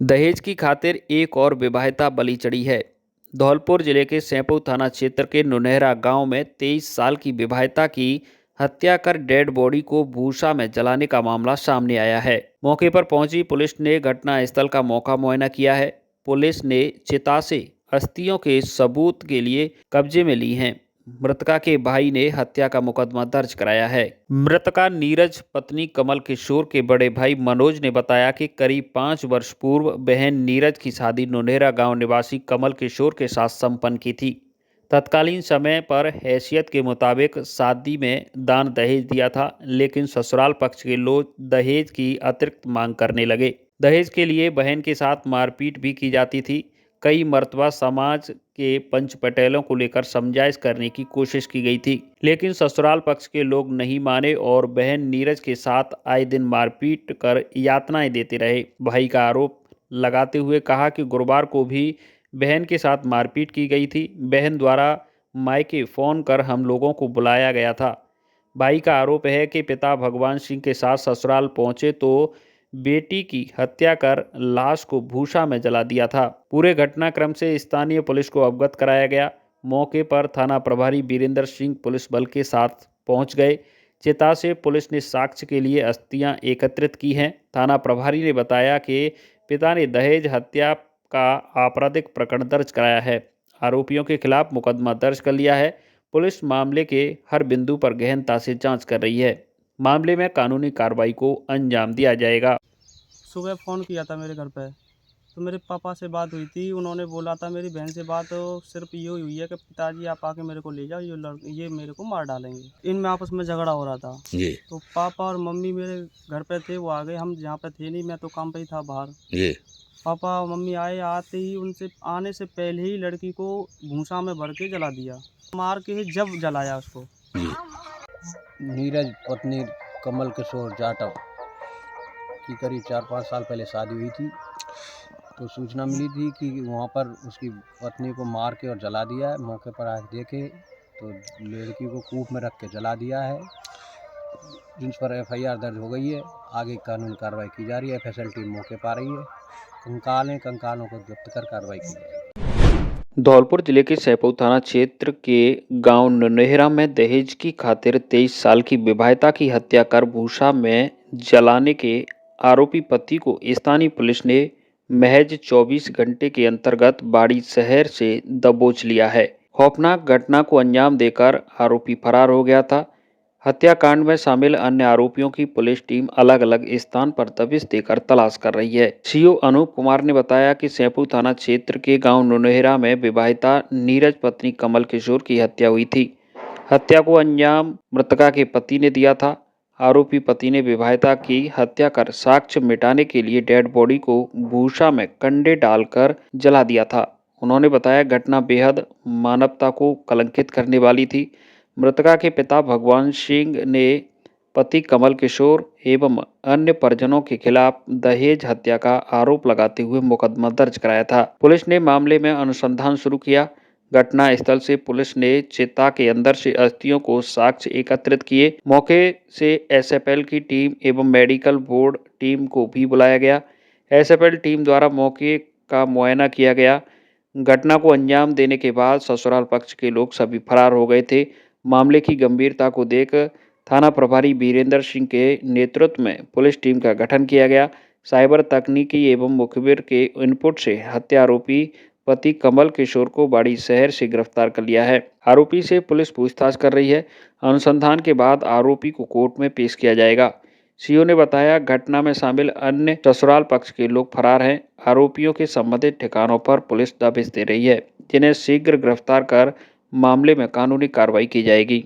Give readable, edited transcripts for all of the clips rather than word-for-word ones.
दहेज की खातिर एक और विवाहिता बलि चढ़ी है। धौलपुर जिले के सैंपऊ थाना क्षेत्र के नुनहरा गांव में 23 साल की विवाहिता की हत्या कर डेड बॉडी को भूसा में जलाने का मामला सामने आया है। मौके पर पहुंची पुलिस ने घटनास्थल का मौका मुआयना किया है। पुलिस ने चिता से अस्थियों के सबूत के लिए कब्जे में ली हैं। मृतका के भाई ने हत्या का मुकदमा दर्ज कराया है। मृतका नीरज पत्नी कमल किशोर के बड़े भाई मनोज ने बताया कि करीब 5 वर्ष पूर्व बहन नीरज की शादी नुनहरा गांव निवासी कमल किशोर के साथ संपन्न की थी। तत्कालीन समय पर हैसियत के मुताबिक शादी में दान दहेज दिया था, लेकिन ससुराल पक्ष के लोग दहेज की अतिरिक्त मांग करने लगे। दहेज के लिए बहन के साथ मारपीट भी की जाती थी। कई मर्तबा समाज के पंच पटेलों को लेकर समझाइश करने की कोशिश की गई थी, लेकिन ससुराल पक्ष के लोग नहीं माने और बहन नीरज के साथ आए दिन मारपीट कर यातनाएं देते रहे। भाई का आरोप लगाते हुए कहा कि गुरुवार को भी बहन के साथ मारपीट की गई थी। बहन द्वारा मायके फ़ोन कर हम लोगों को बुलाया गया था। भाई का आरोप है कि पिता भगवान सिंह के साथ ससुराल पहुंचे तो बेटी की हत्या कर लाश को भूसा में जला दिया था। पूरे घटनाक्रम से स्थानीय पुलिस को अवगत कराया गया। मौके पर थाना प्रभारी वीरेंद्र सिंह पुलिस बल के साथ पहुंच गए। चिता से पुलिस ने साक्ष्य के लिए अस्थियां एकत्रित की हैं। थाना प्रभारी ने बताया कि पिता ने दहेज हत्या का आपराधिक प्रकरण दर्ज कराया है। आरोपियों के खिलाफ मुकदमा दर्ज कर लिया है। पुलिस मामले के हर बिंदु पर गहनता से जांच कर रही है। मामले में कानूनी कार्रवाई को अंजाम दिया जाएगा। सुबह फ़ोन किया था मेरे घर पे, तो मेरे पापा से बात हुई थी। उन्होंने बोला था मेरी बहन से बात सिर्फ ये हुई है कि पिताजी आप आके मेरे को ले जाओ, ये मेरे को मार डालेंगे। इनमें आपस में झगड़ा हो रहा था जी तो पापा और मम्मी मेरे घर पे थे, वो आ गए। हम यहाँ पे थे नहीं, मैं तो काम पे ही था बाहर। जी पापा और मम्मी आए, आते ही उनसे आने से पहले ही लड़की को भूसा में भर के जला दिया। मार के ही जब जलाया उसको। जी नीरज पत्नी कमल किशोर जाटव की करीब 4-5 साल पहले शादी हुई थी। तो सूचना मिली थी कि वहाँ पर उसकी पत्नी को मार के और जला दिया है। मौके पर आके देखे तो लड़की को कूप में रख के जला दिया है, जिस पर एफआईआर दर्ज हो गई है। आगे कानूनी कार्रवाई की जा रही है। एफएसएल टीम मौके पर आ रही है। कंकालों को जब्त कर कार्रवाई की जाएगी। धौलपुर जिले के सैंपऊ थाना क्षेत्र के गांव नुनहरा में दहेज की खातिर 23 साल की विवाहिता की हत्या कर भूसा में जलाने के आरोपी पति को स्थानीय पुलिस ने महज 24 घंटे के अंतर्गत बाड़ी शहर से दबोच लिया है। खौफनाक घटना को अंजाम देकर आरोपी फरार हो गया था। हत्याकांड में शामिल अन्य आरोपियों की पुलिस टीम अलग अलग स्थान पर दबिश देकर तलाश कर रही है। सीओ अनूप कुमार ने बताया कि सैंपऊ थाना क्षेत्र के गांव नुनहरा में विवाहिता नीरज पत्नी कमल किशोर की हत्या हुई थी। हत्या को अंजाम मृतका के पति ने दिया था। आरोपी पति ने विवाहिता की हत्या कर साक्ष्य मिटाने के लिए डेड बॉडी को भूसा में कंडे डालकर जला दिया था। उन्होंने बताया घटना बेहद मानवता को कलंकित करने वाली थी। मृतका के पिता भगवान सिंह ने पति कमल किशोर एवं अन्य परिजनों के खिलाफ दहेज हत्या का आरोप लगाते हुए मुकदमा दर्ज कराया था। पुलिस ने मामले में अनुसंधान शुरू किया। घटना स्थल से पुलिस ने चिता के अंदर से अस्थियों को साक्ष्य एकत्रित किए। मौके से एसएफएल की टीम एवं मेडिकल बोर्ड टीम को भी बुलाया गया। एसएफएल टीम द्वारा मौके का मुआयना किया गया। घटना को अंजाम देने के बाद ससुराल पक्ष के लोग सभी फरार हो गए थे। मामले की गंभीरता को देख थाना प्रभारी वीरेंद्र सिंह के नेतृत्व में पुलिस टीम का गठन किया गया। साइबर तकनीकी एवं मुखबिर के इनपुट से हत्या आरोपी पति कमल किशोर को बाड़ी शहर से गिरफ्तार कर लिया है। आरोपी से पुलिस पूछताछ कर रही है। अनुसंधान के बाद आरोपी को कोर्ट में पेश किया जाएगा। सीओ ने बताया घटना में शामिल अन्य ससुराल पक्ष के लोग फरार हैं। आरोपियों के संबंधित ठिकानों पर पुलिस दबिश दे रही है, जिन्हें शीघ्र गिरफ्तार कर मामले में कानूनी कार्रवाई की जाएगी।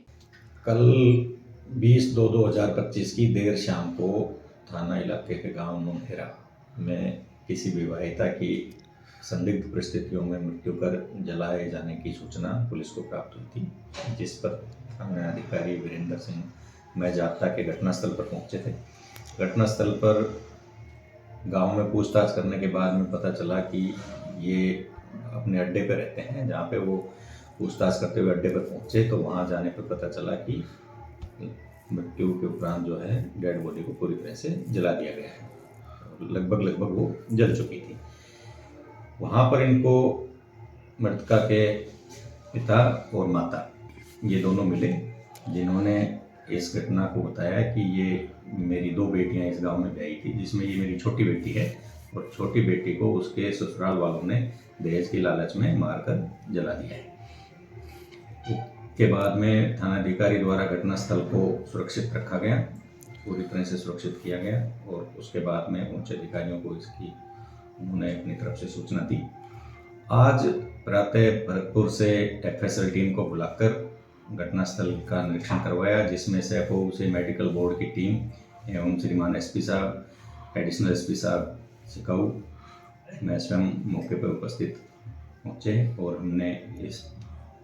कल 20/2/2025 की देर शाम को थाना इलाके के गांव नुनहरा में किसी विवाहिता की संदिग्ध परिस्थितियों में मृत्यु कर जलाए जाने की सूचना पुलिस को प्राप्त हुई थी, जिस पर थाना अधिकारी वीरेंद्र सिंह मेजाप्ता के घटनास्थल पर पहुंचे थे। घटनास्थल पर गांव में पूछताछ करने के बाद में पता चला कि ये अपने अड्डे पर रहते हैं। जहाँ पे वो पूछताछ करते हुए अड्डे पर पहुंचे तो वहाँ जाने पर पता चला कि मृत्यु के उपरांत जो है डेड बॉडी को पूरी तरह से जला दिया गया है। लगभग वो जल चुकी थी। वहाँ पर इनको मृतका के पिता और माता ये दोनों मिले, जिन्होंने इस घटना को बताया कि ये मेरी 2 बेटियां इस गांव में ब्याही थी, जिसमें ये मेरी छोटी बेटी है, और छोटी बेटी को उसके ससुराल वालों ने दहेज की लालच में मारकर जला दिया है। के बाद में थानाधिकारी द्वारा घटनास्थल को सुरक्षित रखा गया, पूरी तरह से सुरक्षित किया गया, और उसके बाद में उच्च अधिकारियों को इसकी उन्होंने अपनी तरफ से सूचना दी। आज प्रातः भरतपुर से FSL टीम को बुलाकर घटनास्थल का निरीक्षण करवाया, जिसमें से SFO से मेडिकल बोर्ड की टीम एवं श्रीमान SP साहब, एडिशनल SP साहब सिकाऊ, मैं स्वयं मौके पर उपस्थित पहुँचे, और हमने इस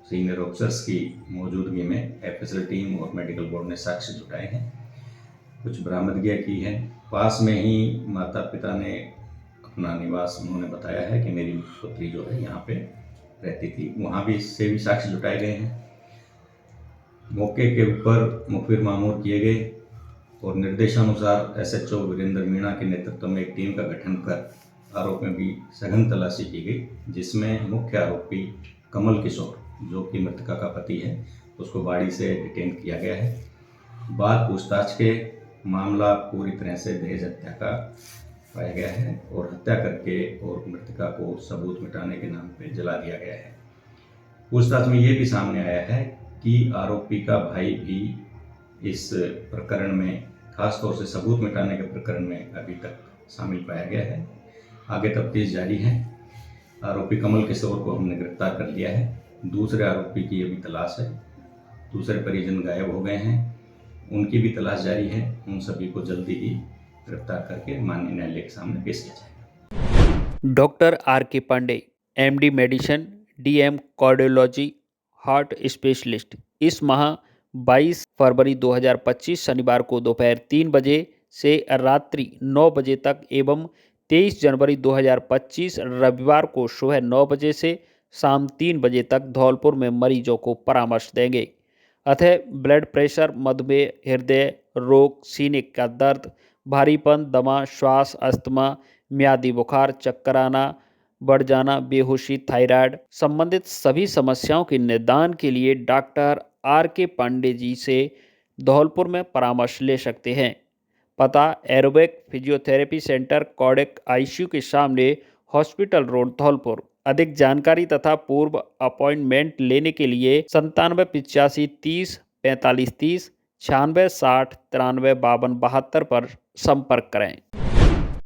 सीनियर ऑफिसर्स की मौजूदगी में FSL टीम और मेडिकल बोर्ड ने साक्ष्य जुटाए हैं, कुछ बरामदगियाँ की हैं। पास में ही माता पिता ने अपना निवास उन्होंने बताया है कि मेरी पुत्री जो है यहाँ पे रहती थी, वहाँ भी इससे भी साक्ष्य जुटाए गए हैं। मौके के ऊपर मुखबिर मामूर किए गए, और निर्देशानुसार SHO वीरेंद्र मीणा के नेतृत्व में एक टीम का गठन कर आरोपियों की सघन तलाशी की गई, जिसमें मुख्य आरोपी कमल किशोर, जो कि मृतका का पति है, उसको बाड़ी से डिटेन किया गया है। बाद पूछताछ के मामला पूरी तरह से दहेज हत्या का पाया गया है, और हत्या करके और मृतका को सबूत मिटाने के नाम पे जला दिया गया है। पूछताछ में ये भी सामने आया है कि आरोपी का भाई भी इस प्रकरण में, खासतौर से सबूत मिटाने के प्रकरण में, अभी तक शामिल पाया गया है। आगे तफ्तीश जारी है। आरोपी कमल किशोर को हमने गिरफ्तार कर लिया है। दूसरे आरोपी की अभी तलाश है। दूसरे परिजन गायब हो गए हैं, उनकी भी तलाश जारी है। उन सभी को जल्दी ही गिरफ्तार करके माननीय न्यायालय के सामने पेश किया जाएगा। Doctor RK Pandey, MD medicine, DM cardiology, heart specialist, इस माह 22 फरवरी 2025 शनिवार को दोपहर 3 बजे से रात्रि 9 बजे तक एवं 23 जनवरी 2025 रविवार को सुबह 9 बजे से शाम 3 बजे तक धौलपुर में मरीजों को परामर्श देंगे। अतः ब्लड प्रेशर, मधुमेह, हृदय रोग, सीने का दर्द, भारीपन, दमा, श्वास, अस्थमा, म्यादी बुखार, चक्कर आना, बढ़ जाना, बेहोशी, थायराइड संबंधित सभी समस्याओं के निदान के लिए डॉक्टर RK पांडे जी से धौलपुर में परामर्श ले सकते हैं। पता एरोबिक फिजियोथेरेपी सेंटर, कोडेक ICU के सामने, हॉस्पिटल रोड, धौलपुर। अधिक जानकारी तथा पूर्व अपॉइंटमेंट लेने के लिए 9785 30 45 30 96 60 93 52 72 पर संपर्क करें।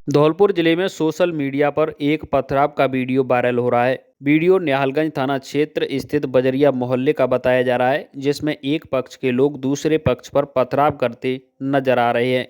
धौलपुर जिले में सोशल मीडिया पर एक पथराव का वीडियो वायरल हो रहा है। वीडियो निहालगंज थाना क्षेत्र स्थित बजरिया मोहल्ले का बताया जा रहा है, जिसमें एक पक्ष के लोग दूसरे पक्ष पर पथराव करते नजर आ रहे हैं।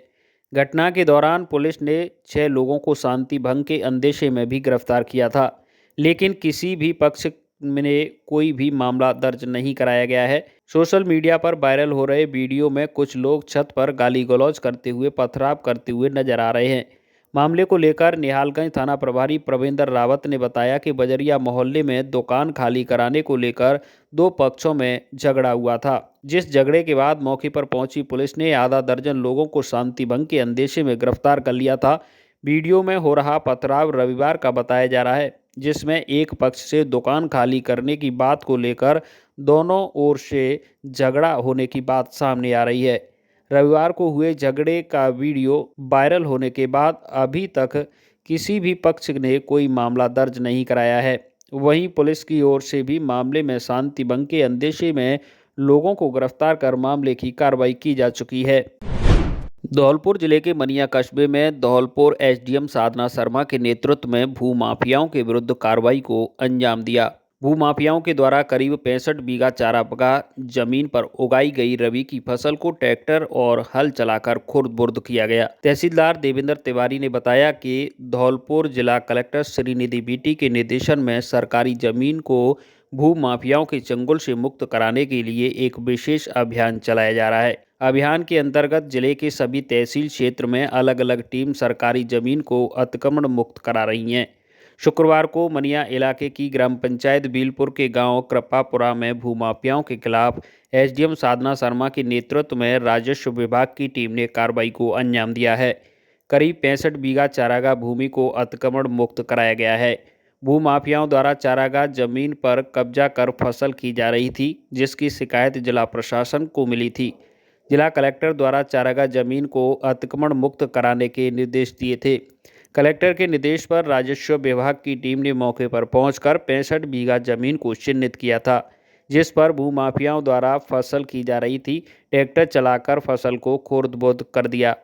घटना के दौरान पुलिस ने 6 लोगों को शांति भंग के अंदेशे में भी गिरफ्तार किया था, लेकिन किसी भी पक्ष में कोई भी मामला दर्ज नहीं कराया गया है। सोशल मीडिया पर वायरल हो रहे वीडियो में कुछ लोग छत पर गाली गलौज करते हुए पथराव करते हुए नजर आ रहे हैं। मामले को लेकर निहालगंज थाना प्रभारी प्रवींदर रावत ने बताया कि बजरिया मोहल्ले में दुकान खाली कराने को लेकर 2 पक्षों में झगड़ा हुआ था, जिस झगड़े के बाद मौके पर पहुंची पुलिस ने आधा दर्जन लोगों को शांति भंग के अंदेशे में गिरफ्तार कर लिया था। वीडियो में हो रहा पथराव रविवार का बताया जा रहा है, जिसमें एक पक्ष से दुकान खाली करने की बात को लेकर दोनों ओर से झगड़ा होने की बात सामने आ रही है। रविवार को हुए झगड़े का वीडियो वायरल होने के बाद अभी तक किसी भी पक्ष ने कोई मामला दर्ज नहीं कराया है। वहीं पुलिस की ओर से भी मामले में शांति भंग के अंदेशे में लोगों को गिरफ्तार कर मामले की कार्रवाई की जा चुकी है। धौलपुर जिले के मनिया कस्बे में धौलपुर SDM साधना शर्मा के नेतृत्व में भूमाफियाओं के विरुद्ध कार्रवाई को अंजाम दिया। भूमाफियाओं के द्वारा करीब 65 बीघा चारागाह जमीन पर उगाई गई रबी की फसल को ट्रैक्टर और हल चलाकर खुर्द-बुर्द किया गया। तहसीलदार देवेंद्र तिवारी ने बताया कि धौलपुर जिला कलेक्टर श्रीनिधि बीटी के निर्देशन में सरकारी जमीन को भूमाफियाओं के चंगुल से मुक्त कराने के लिए एक विशेष अभियान चलाया जा रहा है। अभियान के अंतर्गत जिले के सभी तहसील क्षेत्र में अलग अलग टीम सरकारी जमीन को अतिक्रमण मुक्त करा रही हैं। शुक्रवार को मनिया इलाके की ग्राम पंचायत बीलपुर के गांव कृपापुरा में भूमाफियाओं के खिलाफ SDM साधना शर्मा के नेतृत्व में राजस्व विभाग की टीम ने कार्रवाई को अंजाम दिया है। करीब 65 बीघा चारागाह भूमि को अतिक्रमण मुक्त कराया गया है। भूमाफियाओं द्वारा चारागाह जमीन पर कब्जा कर फसल की जा रही थी, जिसकी शिकायत जिला प्रशासन को मिली थी। जिला कलेक्टर द्वारा चारागाह जमीन को अतिक्रमण मुक्त कराने के निर्देश दिए थे। कलेक्टर के निर्देश पर राजस्व विभाग की टीम ने मौके पर पहुंचकर 65 बीघा जमीन को चिन्हित किया था, जिस पर भूमाफियाओं द्वारा फसल की जा रही थी। ट्रैक्टर चलाकर फसल को खोद-बोद कर दिया।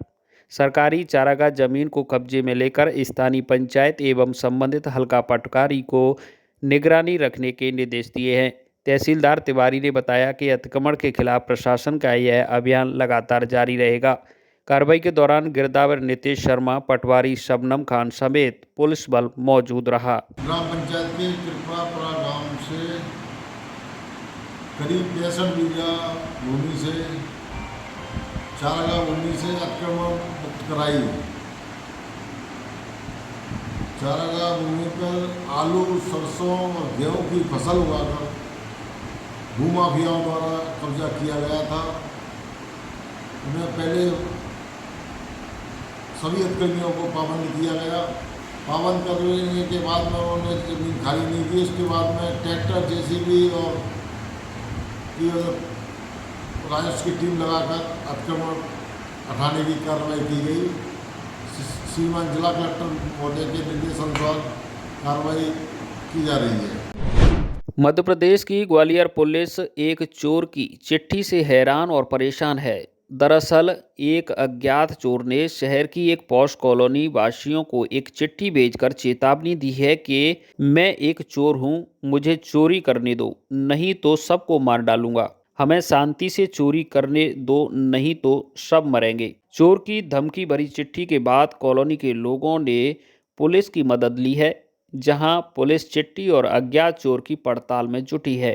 सरकारी चारागाह जमीन को कब्जे में लेकर स्थानीय पंचायत एवं संबंधित हल्का पटवारी को निगरानी रखने के निर्देश दिए हैं। तहसीलदार तिवारी ने बताया कि अतिक्रमण के खिलाफ प्रशासन का यह अभियान लगातार जारी रहेगा। कार्रवाई के दौरान गिरदावर नीतीश शर्मा, पटवारी शबनम खान समेत पुलिस बल मौजूद रहा। ग्राम पंचायत के कृपापुरा गांव से करीब 65 बीघा भूमि से चारागाह भूमि से अतिक्रमण मुक्त कराई। चारागाह भूमि पर आलू, सरसों और गेहूं की फसल उगाकर भूमाफियाओं द्वारा कब्जा किया गया था। उन्हें पहले सभी अतिक्रमियों को पाबंद किया गया। पाबंद करने के बाद में उन्होंने जमीन खाली नहीं की। उसके बाद में ट्रैक्टर, जेसीबी और राजस्व की टीम लगाकर अतिक्रमण हटाने की कार्रवाई की गई। श्रीमान जिला कलेक्टर महोदय के निर्देशानुसार कार्रवाई की जा रही है। मध्य प्रदेश की ग्वालियर पुलिस एक चोर की चिट्ठी से हैरान और परेशान है। दरअसल एक अज्ञात चोर ने शहर की एक पॉश कॉलोनी वासियों को एक चिट्ठी भेजकर चेतावनी दी है कि मैं एक चोर हूं, मुझे चोरी करने दो, नहीं तो सबको मार डालूंगा। हमें शांति से चोरी करने दो, नहीं तो सब मरेंगे। चोर की धमकी भरी चिट्ठी के बाद कॉलोनी के लोगों ने पुलिस की मदद ली है, जहां पुलिस चिट्ठी और अज्ञात चोर की पड़ताल में जुटी है।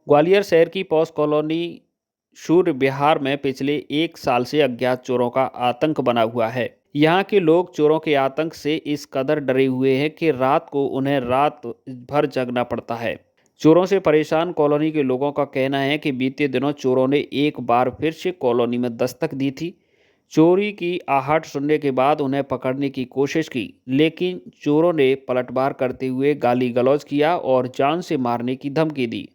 ग्वालियर शहर की पॉश कॉलोनी सूर्य विहार में पिछले 1 साल से अज्ञात चोरों का आतंक बना हुआ है। यहाँ के लोग चोरों के आतंक से इस कदर डरे हुए हैं कि रात को उन्हें रात भर जगना पड़ता है। चोरों से परेशान कॉलोनी के लोगों का कहना है कि बीते दिनों चोरों ने एक बार फिर से कॉलोनी में दस्तक दी थी। चोरी की आहट सुनने के बाद उन्हें पकड़ने की कोशिश की, लेकिन चोरों ने पलटवार करते हुए गाली गलौज किया और जान से मारने की धमकी दी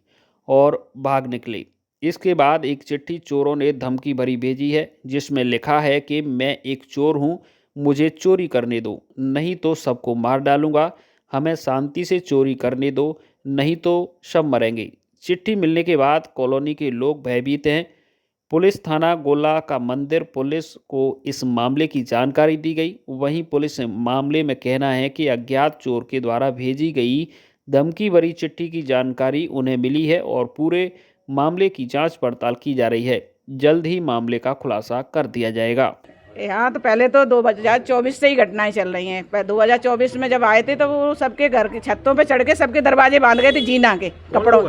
और भाग निकले। इसके बाद एक चिट्ठी चोरों ने धमकी भरी भेजी है, जिसमें लिखा है कि मैं एक चोर हूं, मुझे चोरी करने दो, नहीं तो सबको मार डालूंगा। हमें शांति से चोरी करने दो, नहीं तो सब मरेंगे। चिट्ठी मिलने के बाद कॉलोनी के लोग भयभीत हैं। पुलिस थाना गोला का मंदिर पुलिस को इस मामले की जानकारी दी गई। वहीं पुलिस मामले में कहना है कि अज्ञात चोर के द्वारा भेजी गई धमकी भरी चिट्ठी की जानकारी उन्हें मिली है और पूरे मामले की जांच पड़ताल की जा रही है। जल्द ही मामले का खुलासा कर दिया जाएगा। यहाँ तो पहले तो 2024 से ही घटनाएं चल रही हैं। 2024 में जब आए थे तो वो सबके घर की छतों पे चढ़ के सबके दरवाजे बांध गए थे जीना के कपड़ों।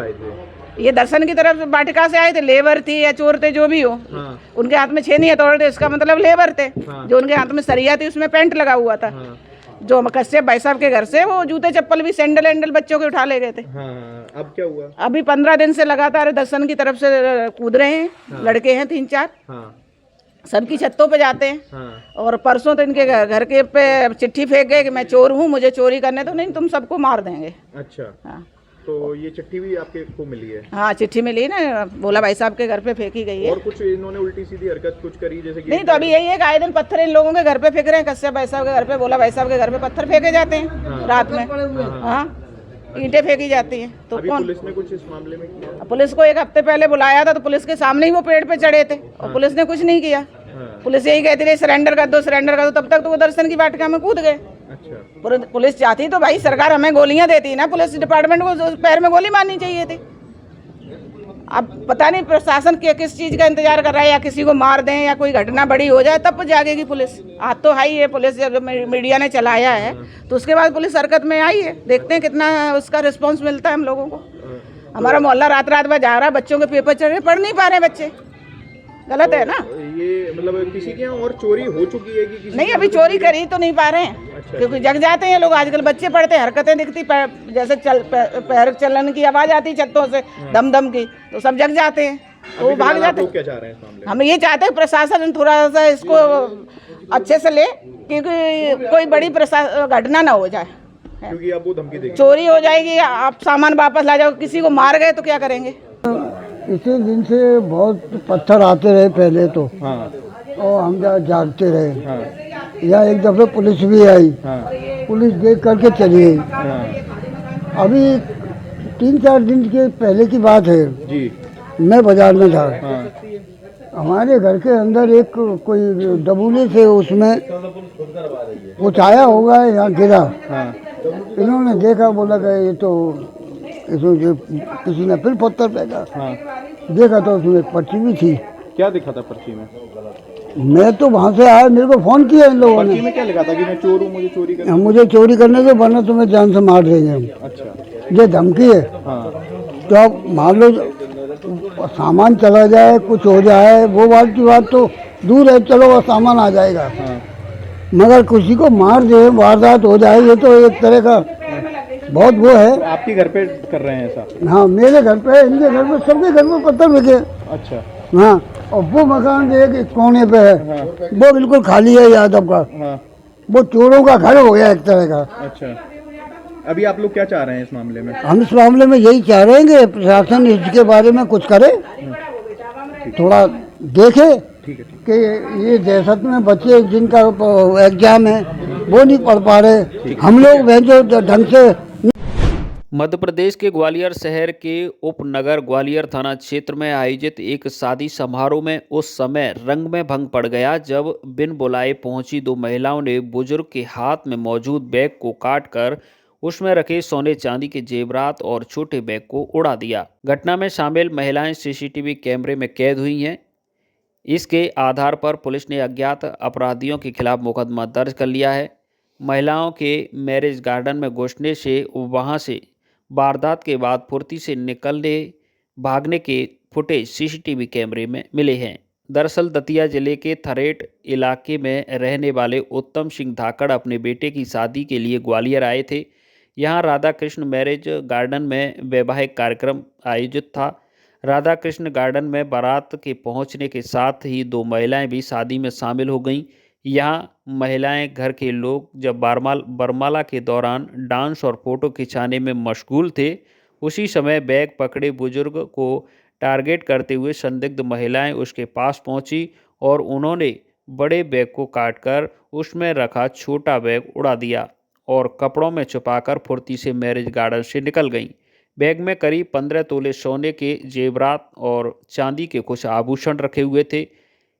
ये दर्शन की तरफ वाटिका से आए थे, लेबर थी या चोर थे जो भी हो। हाँ। उनके हाथ में छेनी हथौड़े थे, इसका मतलब लेबर थे। हाँ। जो उनके हाथ में सरिया थी उसमें पेंट लगा हुआ था। हाँ। जो कश्यप भाई साहब के घर से वो जूते चप्पल भी सैंडल एंडल बच्चों के उठा ले गए थे। हाँ। अब क्या हुआ? अभी 15 दिन से लगातार दर्शन की तरफ से कूद रहे हैं। हाँ। लड़के हैं 3-4। हाँ। सबकी छतों पे जाते हैं। हाँ। और परसों तो इनके घर के पे चिट्ठी फेंक गए कि मैं चोर हूँ, मुझे चोरी करने तो नहीं, तुम सबको मार देंगे। अच्छा। हाँ। तो ये चिट्ठी भी आपके को मिली है? हाँ, चिट्ठी मिली ना, भोला भाई साहब के घर पे फेंकी गई है। और कुछ इन्होंने उल्टी सीधी हरकत कुछ करी जैसे कि? नहीं, तो अभी यही है कि आए दिन पत्थर इन लोगों के घर पे फेंक रहे हैं। कश्यप भाई साहब के घर पे, भोला भाई साहब के घर पे पत्थर फेंके जाते हैं। हाँ। रात में। हाँ, ईंटें फेंकी जाती हैं। तो कौन? पुलिस ने कुछ इस मामले में किया? पुलिस को 1 हफ्ते पहले बुलाया था, तो पुलिस के सामने ही वो पेड़ पे चढ़े थे और पुलिस ने कुछ नहीं किया। पुलिस यही कहती रही सरेंडर कर दो, सरेंडर कर दो, तब तक तो वो दर्शन की वाटिका में कूद गए। अच्छा। पुलिस चाहती तो भाई सरकार हमें गोलियां देती ना, पुलिस डिपार्टमेंट को पैर में गोली मारनी चाहिए थी। अब पता नहीं प्रशासन के किस चीज का इंतजार कर रहा है, या किसी को मार दें या कोई घटना बड़ी हो जाए तब जागेगी पुलिस। आज तो हाई है पुलिस, जब मीडिया ने चलाया है तो उसके बाद पुलिस हरकत में आई है। देखते हैं कितना उसका रिस्पॉन्स मिलता है हम लोगों को। हमारा मोहल्ला रात भर जा रहा है, बच्चों के पेपर चल रहे, पढ़ नहीं पा रहे बच्चे। गलत है ना ये, मतलब किसी के यहाँ और चोरी हो चुकी है कि किसी? नहीं, अभी चोरी करी तो नहीं पा रहे हैं। अच्छा। क्योंकि जग जाते हैं लोग, आजकल बच्चे पढ़ते हैं, हरकतें दिखती, जैसे पैर चलन की आवाज आती छतों से दम दम की, तो सब जग जाते हैं, तो वो भाग जाते हैं। क्या चाह रहे हैं? हम ये चाहते हैं प्रशासन थोड़ा सा इसको अच्छे से ले, क्योंकि कोई बड़ी घटना ना हो जाए। क्योंकि अब वो धमकी देंगे। चोरी हो जाएगी, आप सामान वापस ला जाओ, किसी को मार गए तो क्या करेंगे। इसी दिन से बहुत पत्थर आते रहे पहले तो, हाँ और हम जागते रहे। हाँ या एक दफे पुलिस भी आई, हाँ पुलिस देख करके चली गई। हाँ अभी 3-4 दिन के पहले की बात है, जी मैं बाजार में था। हाँ हमारे घर के अंदर एक कोई डबूले से उसमें कुछ आया होगा, यहाँ गिरा। हाँ इन्होंने देखा, बोला कि ये तो इसमें जो किसी ने फिर पत्थर फेंका। हाँ देखा तो उसमें एक पर्ची भी थी। क्या दिखा था पर्ची में? मैं तो वहाँ से आया, मेरे को फोन किया इन लोगों पर्ची ने, में क्या लिखा था कि मैं चोर हूँ, मुझे चोरी करनी? मुझे चोरी करने दो वरना तुम्हें जान से मार देंगे हम। अच्छा ये धमकी है। हाँ तो अब मान लो सामान चला जाए, कुछ हो जाए, वो बात की बात तो दूर है, चलो वो सामान आ जाएगा। हाँ मगर किसी को मार दे, वारदात हो जाए, ये तो एक तरह का बहुत वो है। तो आपके घर पे कर रहे हैं ऐसा? हाँ, मेरे घर पे, इनके घर पे, सबके घर में पत्थर बिके। अच्छा हाँ, और वो मकान एक कोने पे है, हाँ वो बिल्कुल खाली है यादव का। हाँ वो चोरों का घर हो गया एक तरह का। अच्छा, अभी आप लोग क्या चाह रहे हैं इस मामले में? हम इस मामले में यही चाह रहे हैं कि प्रशासन इसके बारे में कुछ करे, थोड़ा देखे ठीक है कि ये दहशत में बच्चे जिनका एग्जाम है वो नहीं पढ़ पा रहे, हम लोग जो ढंग से। मध्य प्रदेश के ग्वालियर शहर के उपनगर ग्वालियर थाना क्षेत्र में आयोजित एक शादी समारोह में उस समय रंग में भंग पड़ गया जब बिन बुलाए पहुंची 2 महिलाओं ने बुजुर्ग के हाथ में मौजूद बैग को काटकर उसमें रखे सोने चांदी के जेवरात और छोटे बैग को उड़ा दिया। घटना में शामिल महिलाएं सीसीटीवी कैमरे में कैद हुई हैं। इसके आधार पर पुलिस ने अज्ञात अपराधियों के खिलाफ मुकदमा दर्ज कर लिया है। महिलाओं के मैरिज गार्डन में घुसने से वहां से वारदात के बाद फुर्ती से निकलने भागने के फुटेज सीसीटीवी कैमरे में मिले हैं। दरअसल दतिया जिले के थरेट इलाके में रहने वाले उत्तम सिंह धाकड़ अपने बेटे की शादी के लिए ग्वालियर आए थे। यहां राधा कृष्ण मैरिज गार्डन में वैवाहिक कार्यक्रम आयोजित था। राधा कृष्ण गार्डन में बारात के पहुंचने के साथ ही 2 महिलाएं भी शादी में शामिल हो गईं। यहाँ महिलाएं घर के लोग जब बरमाला के दौरान डांस और फोटो खिंचाने में मशगूल थे, उसी समय बैग पकड़े बुजुर्ग को टारगेट करते हुए संदिग्ध महिलाएं उसके पास पहुंची और उन्होंने बड़े बैग को काटकर उसमें रखा छोटा बैग उड़ा दिया और कपड़ों में छुपाकर फुर्ती से मैरिज गार्डन से निकल गईं। बैग में करीब 15 तोले सोने के जेवरात और चांदी के कुछ आभूषण रखे हुए थे।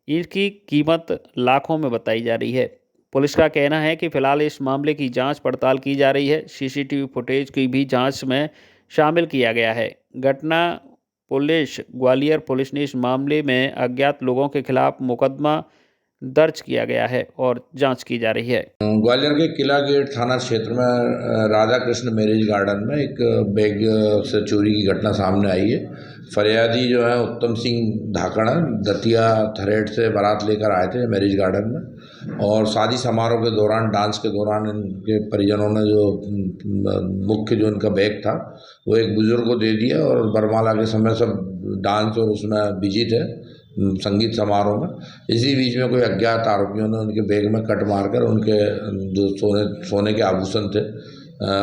इनकी कीमत लाखों में बताई जा रही है। पुलिस का कहना है कि फिलहाल इस मामले की जांच पड़ताल की जा रही है। सीसीटीवी फुटेज की भी जांच में शामिल किया गया है। घटना ग्वालियर पुलिस ने इस मामले में अज्ञात लोगों के खिलाफ मुकदमा दर्ज किया गया है और जांच की जा रही है। ग्वालियर के किला गेट थाना क्षेत्र में राधा कृष्ण मैरिज गार्डन में एक बैग से चोरी की घटना सामने आई है। फरियादी जो है उत्तम सिंह धाकड़, दतिया थरेट से बारात लेकर आए थे मैरिज गार्डन में, और शादी समारोह के दौरान, डांस के दौरान इनके परिजनों ने जो मुख्य जो इनका बैग था वो एक बुजुर्ग को दे दिया और बरमाला के समय सब डांस और उसमें बिजी थे संगीत समारोह में। इसी बीच में कोई अज्ञात आरोपियों ने उनके बैग में कट मारकर उनके जो सोने के आभूषण थे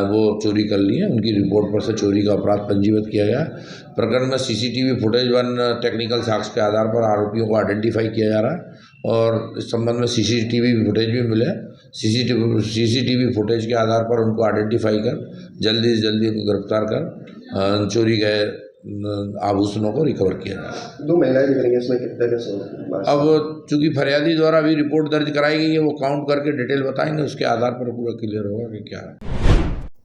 वो चोरी कर लिए। उनकी रिपोर्ट पर से चोरी का अपराध पंजीबद्ध किया गया। प्रकरण में सीसीटीवी फुटेज व टेक्निकल साक्ष्य के आधार पर आरोपियों को आइडेंटिफाई किया जा रहा है और इस संबंध में सीसीटीवी फुटेज भी मिले। सीसीटीवी फुटेज के आधार पर उनको आइडेंटिफाई कर जल्दी से जल्दी उनको गिरफ्तार कर चोरी गए आभूषणों को रिकवर किया जाए। 2 महिलाएं दिख रही हैं, इसमें कितने के सोने? अब चूंकि फरियादी द्वारा अभी रिपोर्ट दर्ज कराई गई है, वो काउंट करके डिटेल बताएंगे, उसके आधार पर पूरा क्लियर होगा कि क्या है।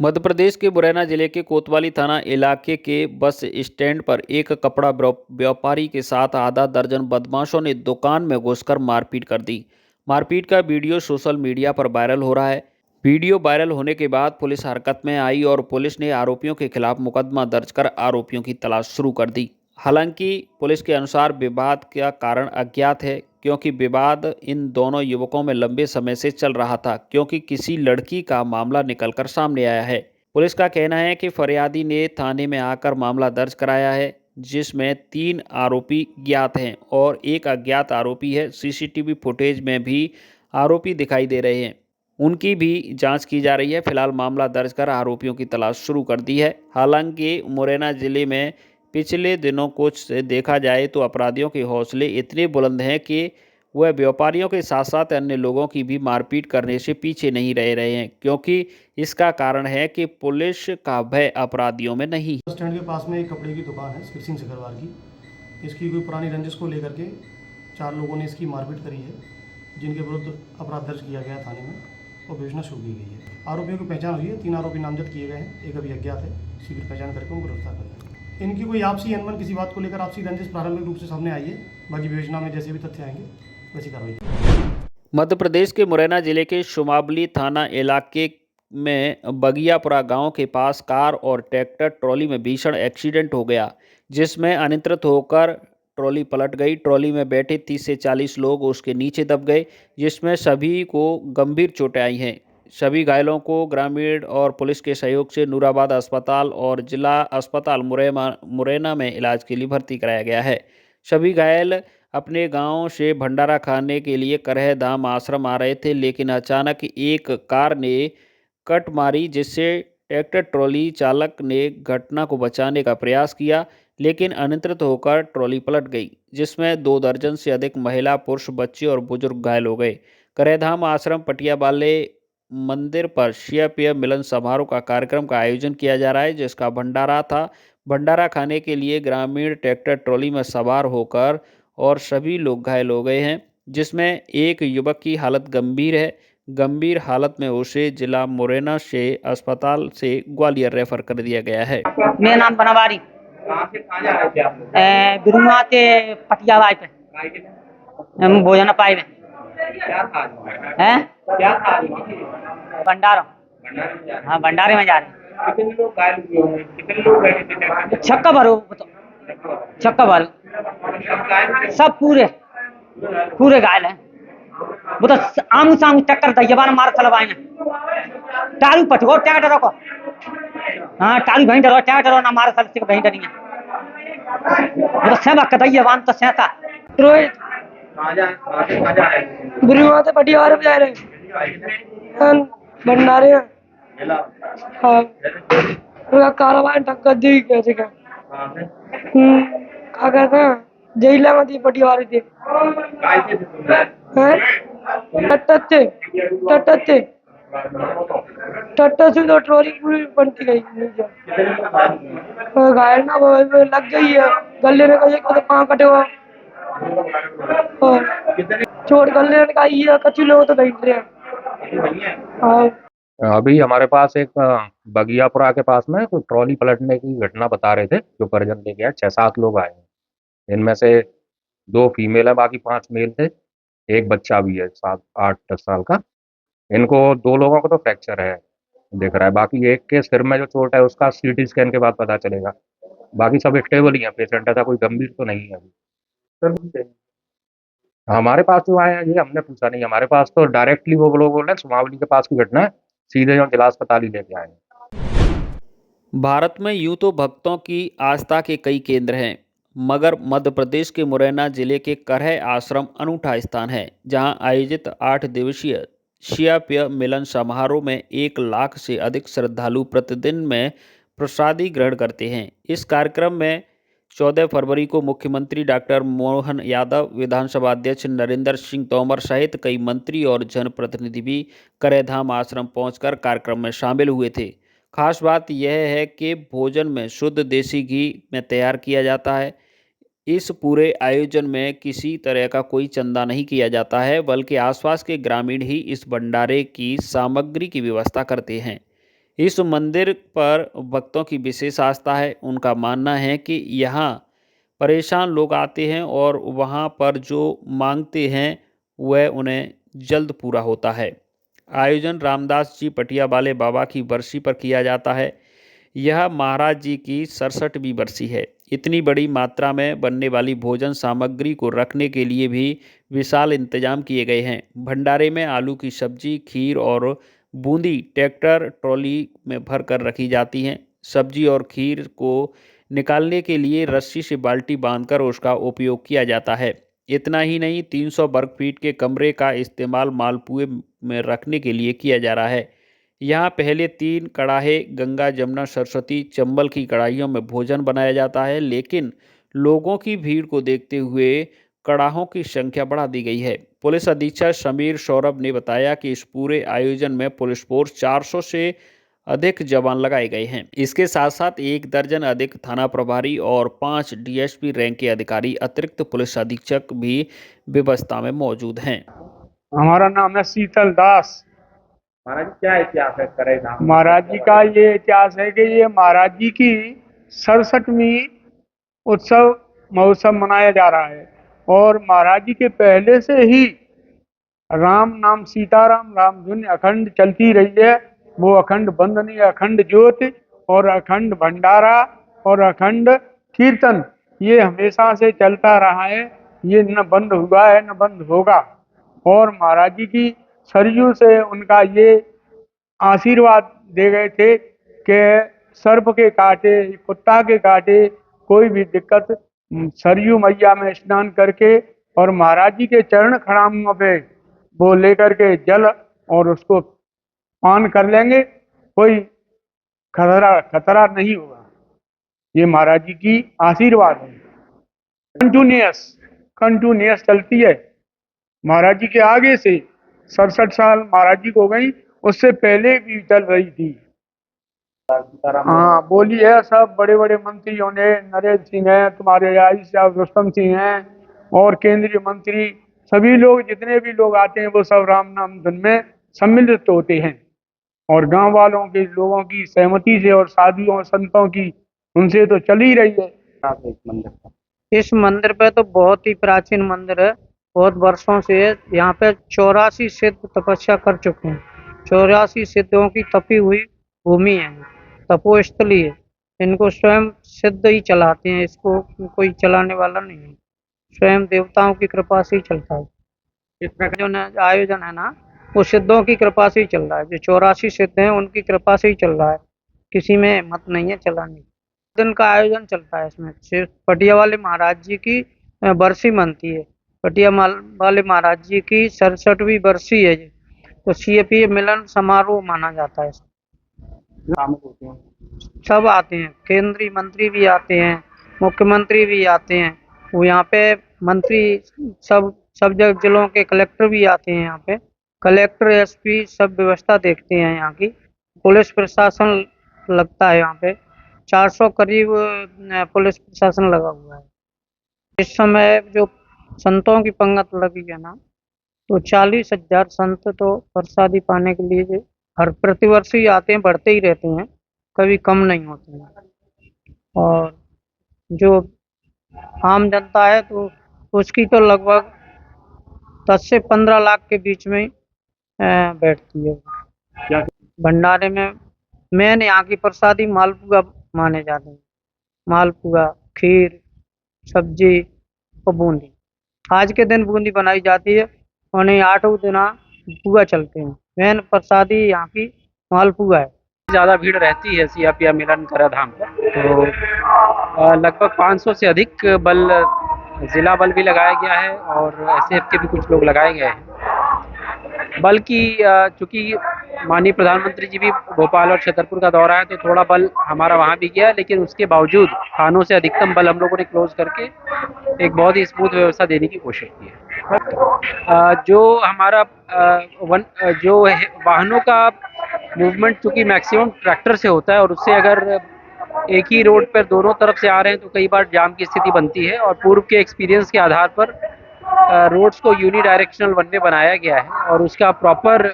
मध्य प्रदेश के मुरैना जिले के कोतवाली थाना इलाके के बस स्टैंड पर एक कपड़ा व्यापारी के साथ आधा दर्जन बदमाशों ने दुकान में घुसकर मारपीट कर दी। मारपीट का वीडियो सोशल मीडिया पर वायरल हो रहा है। वीडियो वायरल होने के बाद पुलिस हरकत में आई और पुलिस ने आरोपियों के खिलाफ मुकदमा दर्ज कर आरोपियों की तलाश शुरू कर दी। हालांकि पुलिस के अनुसार विवाद का कारण अज्ञात है, क्योंकि विवाद इन दोनों युवकों में लंबे समय से चल रहा था, क्योंकि किसी लड़की का मामला निकलकर सामने आया है। पुलिस का कहना है कि फरियादी ने थाने में आकर मामला दर्ज कराया है, जिसमें 3 आरोपी ज्ञात हैं और एक अज्ञात आरोपी है। सीसीटीवी फुटेज में भी आरोपी दिखाई दे रहे हैं। उनकी भी जांच की जा रही है। फिलहाल मामला दर्ज कर आरोपियों की तलाश शुरू कर दी है। हालांकि मुरैना जिले में पिछले दिनों कुछ से देखा जाए तो अपराधियों के हौसले इतने बुलंद हैं कि वह व्यापारियों के साथ साथ अन्य लोगों की भी मारपीट करने से पीछे नहीं रहे हैं, क्योंकि इसका कारण है कि पुलिस का भय अपराधियों में नहीं। बस स्टैंड के पास में एक कपड़े की दुकान है सिर सिंह सिकरवार की। इसकी कोई पुरानी रंजिश को लेकर के 4 लोगों ने इसकी मारपीट करी है, जिनके विरुद्ध अपराध दर्ज किया गया थाने में और विवेचना शुरू की गई है। आरोपियों की पहचान हुई है, 3 आरोपी नामजद किए गए हैं, एक अभी अज्ञात है। शीघ्र पहचान करके उनको गिरफ्तार कर लेंगे। इनकी कोई आपसी अनबन किसी बात को लेकर आपसी रंजिश प्रारंभिक रूप से सामने आई है। बाकी विवेचना में जैसे भी तथ्य आएंगे वैसी कार्रवाई। मध्य प्रदेश के मुरैना जिले के शुमावली थाना इलाके में बगियापुरा गांव के पास कार और ट्रैक्टर ट्रॉली में भीषण एक्सीडेंट हो गया, जिसमें अनियंत्रित होकर ट्रॉली पलट गई। ट्रॉली में बैठे 30 से 40 लोग उसके नीचे दब गए, जिसमें सभी को गंभीर चोटें आई हैं। सभी घायलों को ग्रामीण और पुलिस के सहयोग से नूराबाद अस्पताल और जिला अस्पताल मुरैना में इलाज के लिए भर्ती कराया गया है। सभी घायल अपने गांव से भंडारा खाने के लिए करह धाम आश्रम आ रहे थे, लेकिन अचानक एक कार ने कट मारी, जिससे ट्रैक्टर ट्रॉली चालक ने घटना को बचाने का प्रयास किया, लेकिन अनियंत्रित होकर ट्रॉली पलट गई, जिसमें 2 दर्जन से अधिक महिला, पुरुष, बच्चे और बुजुर्ग घायल हो गए। करहधाम आश्रम पटियाबाले मंदिर पर शिया मिलन समारोह का कार्यक्रम का आयोजन किया जा रहा है, जिसका भंडारा था। भंडारा खाने के लिए ग्रामीण ट्रैक्टर ट्रॉली में सवार होकर और सभी लोग घायल हो गए हैं, जिसमें एक युवक की हालत गंभीर है। गंभीर हालत में उसे जिला मुरैना से अस्पताल से ग्वालियर रेफर कर दिया गया है। मेरा नाम बनवारी। गुरुआ के पटियाबाई पे भोजन पाई में है भंडारा। हाँ, भंडारे में जा रहे हैं। कितने लोग बैठे थे? छक्का भरो, छक्का भरो, सब पूरे घायल हैं। वो तो आमू सामू टक्कर दयबान मार चलवाए ना, टालू पटको ट्रैक्टर को। हाँ, टालू भहीं डरो, ट्रैक्टर ना मार सकते भहीं डरी है। वो तो सेवा कदयबान तो सेता रोहित गुरुआ से पटियार में जा रहे हैं भंडारे। हाँ, कारोबार टक्कर दी कैसे क्या कहते हैं जेला में थी पटियार थे। टट्टा से तो ट्रॉली पूरी बनती गई नीचे। घायल ना लग गई है, गले में कहीं पाँव कटे हुआ चोट गले में का ये कच्चे लोग तो बैठ रहे हैं। अभी हमारे पास एक बगियापुरा के पास में कोई ट्रॉली पलटने की घटना बता रहे थे, जो परिजन लेके आए। 6-7 लोग आए हैं, इनमें से 2 फीमेल है, बाकी 5 मेल थे। एक बच्चा भी है 7-8-10 साल का। इनको 2 लोगों को तो फ्रैक्चर है दिख रहा है, बाकी एक के सिर में जो चोट है उसका CT स्कैन के बाद पता चलेगा। बाकी सब स्टेबल ही है, पेशेंट ऐसा कोई गंभीर तो नहीं है अभी। हमारे पास जो आए हैं ये हमने पूछा नहीं, हमारे पास तो डायरेक्टली वो लोग बोल रहे हैं सुमावली के पास की घटना है, सीधे जो जिला अस्पताल ही लेके आए हैं। भारत में यूं तो भक्तों की आस्था के कई केंद्र हैं, मगर मध्य प्रदेश के मुरैना जिले के करह आश्रम अनूठा स्थान है, जहां आयोजित 8 दिवसीय शिया मिलन समारोह में 1 लाख से अधिक श्रद्धालु प्रतिदिन में प्रसादी ग्रहण करते हैं। इस कार्यक्रम में 14 फरवरी को मुख्यमंत्री डॉक्टर मोहन यादव, विधानसभा अध्यक्ष नरेंद्र सिंह तोमर सहित कई मंत्री और जनप्रतिनिधि भी करहधाम आश्रम पहुंचकर कार्यक्रम में शामिल हुए थे। खास बात यह है कि भोजन में शुद्ध देसी घी में तैयार किया जाता है। इस पूरे आयोजन में किसी तरह का कोई चंदा नहीं किया जाता है, बल्कि आसपास के ग्रामीण ही इस भंडारे की सामग्री की व्यवस्था करते हैं। इस मंदिर पर भक्तों की विशेष आस्था है। उनका मानना है कि यहाँ परेशान लोग आते हैं और वहाँ पर जो मांगते हैं वह उन्हें जल्द पूरा होता है। आयोजन रामदास जी पटियाबाले बाबा की बरसी पर किया जाता है। यह महाराज जी की 67वीं बरसी है। इतनी बड़ी मात्रा में बनने वाली भोजन सामग्री को रखने के लिए भी विशाल इंतजाम किए गए हैं। भंडारे में आलू की सब्जी, खीर और बूंदी ट्रैक्टर ट्रॉली में भर कर रखी जाती हैं। सब्जी और खीर को निकालने के लिए रस्सी से बाल्टी बांधकर उसका उपयोग किया जाता है। इतना ही नहीं, 300 वर्ग फीट के कमरे का इस्तेमाल मालपुए में रखने के लिए किया जा रहा है। यहाँ पहले 3 कड़ाहे गंगा, जमुना, सरस्वती, चंबल की कड़ाहियों में भोजन बनाया जाता है, लेकिन लोगों की भीड़ को देखते हुए कड़ाहों की संख्या बढ़ा दी गई है। पुलिस अधीक्षक समीर सौरभ ने बताया कि इस पूरे आयोजन में पुलिस फोर्स 400 से अधिक जवान लगाए गए हैं। इसके साथ साथ 1 दर्जन अधिक थाना प्रभारी और 5 डीएसपी रैंक के अधिकारी, अतिरिक्त पुलिस अधीक्षक भी व्यवस्था में मौजूद हैं। हमारा नाम है शीतल दास। महाराज क्या इतिहास है करे धाम? महाराज जी का ये इतिहास है कि ये महाराज जी की 67वीं उत्सव महोत्सव मनाया जा रहा है और महाराज जी के पहले से ही राम नाम सीताराम राम धुन अखंड चलती रही है। वो अखंड बंद नहीं, अखंड ज्योत और अखंड भंडारा और अखंड कीर्तन ये हमेशा से चलता रहा है। ये न बंद हुआ है न बंद होगा। और महाराज जी की सरयू से उनका ये आशीर्वाद दे गए थे कि सर्प के काटे, कुत्ता के काटे, कोई भी दिक्कत सरयू मैया में स्नान करके और महाराज जी के चरण खड़ामों पे वो लेकर के जल और उसको पान कर लेंगे, कोई खतरा नहीं होगा। ये महाराज जी की आशीर्वाद है। कंटिन्यूअस चलती है। महाराज जी के आगे से 67 साल महाराज जी को गई, उससे पहले भी चल रही थी। हाँ बोली है। सब बड़े बड़े मंत्रियों ने, नरेंद्र सिंह है, तुम्हारे आई साहब रुस्तम सिंह हैं और केंद्रीय मंत्री, सभी लोग जितने भी लोग आते हैं वो सब राम नाम धुन में सम्मिलित होते हैं। और गांव वालों के लोगों की सहमति से और साधुओं और संतों की उनसे तो चल ही रही है। इस मंदिर पे तो बहुत ही प्राचीन मंदिर है, बहुत वर्षों से है। यहाँ पे 84 सिद्ध तपस्या कर चुके हैं। 84 सिद्धों की तपी हुई भूमि है, तपोस्थली है। इनको स्वयं सिद्ध ही चलाते हैं, इसको कोई चलाने वाला नहीं है। स्वयं देवताओं की कृपा से ही चलता है। जो आयोजन है ना वो सिद्धों की कृपा से ही चल रहा है। जो 84 सिद्ध हैं उनकी कृपा से ही चल रहा है, किसी में हिम्मत नहीं है चलाने। दिन का आयोजन चलता है। इसमें सिर्फ पटिया वाले महाराज जी की बरसी मनती है। पटिया वाले महाराज जी की 67वीं बरसी है, तो CAP मिलन समारोह माना जाता है। सब आते हैं, केंद्रीय मंत्री भी आते हैं, मुख्यमंत्री भी आते हैं। वो यहाँ पे मंत्री सब जिलों के कलेक्टर भी आते हैं। यहाँ पे कलेक्टर, SP सब व्यवस्था देखते हैं। यहाँ की पुलिस प्रशासन लगता है। यहाँ पे 400 करीब पुलिस प्रशासन लगा हुआ है। इस समय जो संतों की पंगत लगी है ना, तो 40,000 संत तो प्रसादी पाने के लिए हर प्रतिवर्ष ही आते हैं, बढ़ते ही रहते हैं, कभी कम नहीं होते हैं। और जो आम जनता है तो उसकी तो लगभग 10 से 15 लाख के बीच में बैठती है। भंडारे में मेन यहाँ की प्रसादी मालपुआ माने जाते हैं। मालपुआ, खीर, सब्जी और बूंदी। आज के दिन बूंदी बनाई जाती है और नहीं 8 दिना पुआ चलते हैं। मेन प्रसादी यहाँ की मालपुआ है। ज़्यादा भीड़ रहती है सियापिया मिलन करा धाम पर, तो लगभग 500 से अधिक बल, जिला बल भी लगाया गया है और SF के भी कुछ लोग लगाए गए हैं। बल्कि चूँकि माननीय प्रधानमंत्री जी भी भोपाल और छतरपुर का दौरा है, तो थोड़ा बल हमारा वहाँ भी गया, लेकिन उसके बावजूद थानों से अधिकतम बल हम लोगों ने क्लोज करके एक बहुत ही स्मूथ व्यवस्था देने की कोशिश की है। जो हमारा जो वाहनों का मूवमेंट चूँकि मैक्सिमम ट्रैक्टर से होता है और उससे अगर एक ही रोड पर दोनों तरफ से आ रहे हैं तो कई बार जाम की स्थिति बनती है। और पूर्व के एक्सपीरियंस के आधार पर रोड्स को यूनिडायरेक्शनल वन वे बनाया गया है और उसका प्रॉपर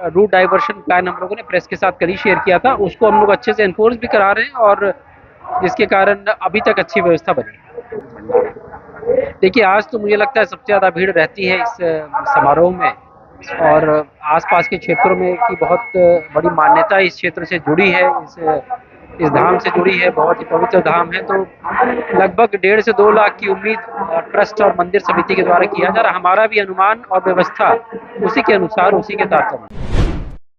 रूट डाइवर्शन प्लान हम लोगों ने प्रेस के साथ कल ही शेयर किया था। उसको हम लोग अच्छे से एनफोर्स भी करा रहे हैं और जिसके कारण अभी तक अच्छी व्यवस्था बनी है। देखिए, आज तो मुझे लगता है सबसे ज़्यादा भीड़ रहती है इस समारोह में और आसपास के क्षेत्रों में की बहुत बड़ी मान्यता इस क्षेत्र से जुड़ी है, इस धाम से जुड़ी है। बहुत ही पवित्र धाम है, तो लगभग 1.5 से 2 लाख की उम्मीद ट्रस्ट और मंदिर समिति के द्वारा किया जा रहा। हमारा भी अनुमान और व्यवस्था उसी के अनुसार, उसी के तारतम्य।